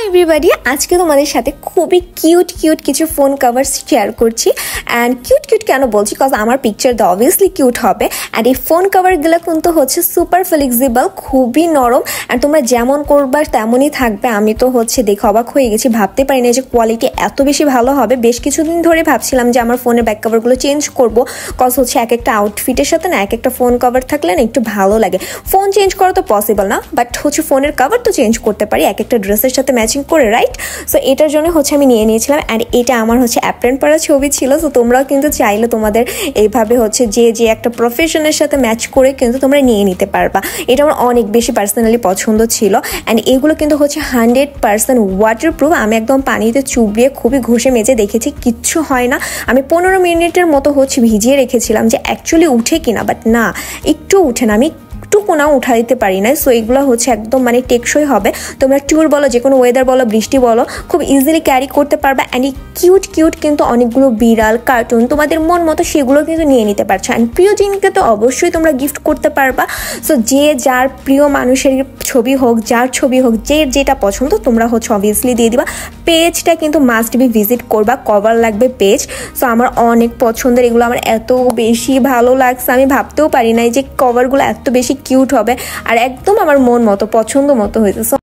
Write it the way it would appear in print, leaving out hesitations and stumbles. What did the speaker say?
Everybody, আজকে তোমাদের সাথে খুবই কিউট কিছু ফোন কভারস শেয়ার করছি। অ্যান্ড কিউট কেন বলছি, কজ আমার পিকচার তো অবভিয়াসলি কিউট হবে। অ্যান্ড এই ফোন কভারগুলো কিন্তু হচ্ছে সুপার ফ্লেক্সিবল, খুবই নরম। অ্যান্ড তোমরা যেমন করবা তেমনই থাকবে। আমি তো হচ্ছে দেখে অবাক হয়ে গেছি, ভাবতে পারি না যে কোয়ালিটি এত বেশি ভালো হবে। বেশ কিছুদিন ধরে ভাবছিলাম যে আমার ফোনের ব্যাক কভারগুলো চেঞ্জ করব, কজ হচ্ছে এক একটা আউটফিটের সাথে না এক একটা ফোন কভার থাকলে না একটু ভালো লাগে। ফোন চেঞ্জ করা তো পসিবল না, বাট হচ্ছে ফোনের কভার তো চেঞ্জ করতে পারি এক একটা ড্রেসের সাথে ম্যাচিং করে, রাইট? সো এটার জন্য হচ্ছে আমি নিয়ে নিয়েছিলাম। অ্যান্ড এটা আমার হচ্ছে অ্যাপ্রেন পরা ছবি ছিল। সো তোমরাও কিন্তু চাইলে তোমাদের এইভাবে হচ্ছে যে একটা প্রফেশনের সাথে ম্যাচ করে কিন্তু তোমরা নিয়ে নিতে পারবা। এটা আমার অনেক বেশি পার্সোনালি পছন্দ ছিল। অ্যান্ড এগুলো কিন্তু হচ্ছে 100% ওয়াটারপ্রুফ। আমি একদম পানিতে চুবিয়ে খুবই ঘষে মেজে দেখেছি, কিচ্ছু হয় না। আমি 15 মিনিটের মতো হচ্ছে ভিজিয়ে রেখেছিলাম যে অ্যাকচুয়ালি উঠে কিনা, বাট না, একটু উঠে না। আমি একটু কোনাও উঠা দিতে পারি না। সো এগুলো হচ্ছে একদম মানে টেকসই হবে। তোমরা ট্যুর বলো, যে কোনো ওয়েদার বলো, বৃষ্টি বলো, খুব ইজিলি ক্যারি করতে পারবা। অ্যান্ড এই কিউট কিন্তু অনেকগুলো বিড়াল কার্টুন তোমাদের মন মতো সেগুলো কিন্তু নিয়ে নিতে পারছো। অ্যান্ড প্রিয়জনকে তো অবশ্যই তোমরা গিফট করতে পারবা। সো যে যার প্রিয় মানুষের ছবি হোক, যার ছবি হোক, যে যেটা পছন্দ তোমরা হচ্ছে অবভিয়াসলি দিয়ে দিবা। পেজটা কিন্তু মাস্ট বি ভিজিট করবা, কভার লাগবে পেজ। সো আমার অনেক পছন্দের, এগুলো আমার এত বেশি ভালো লাগছে, আমি ভাবতেও পারি নাই যে কভারগুলো এত বেশি কিউট হবে আর একদম আমার মন মতো পছন্দ মতো হয়েছে।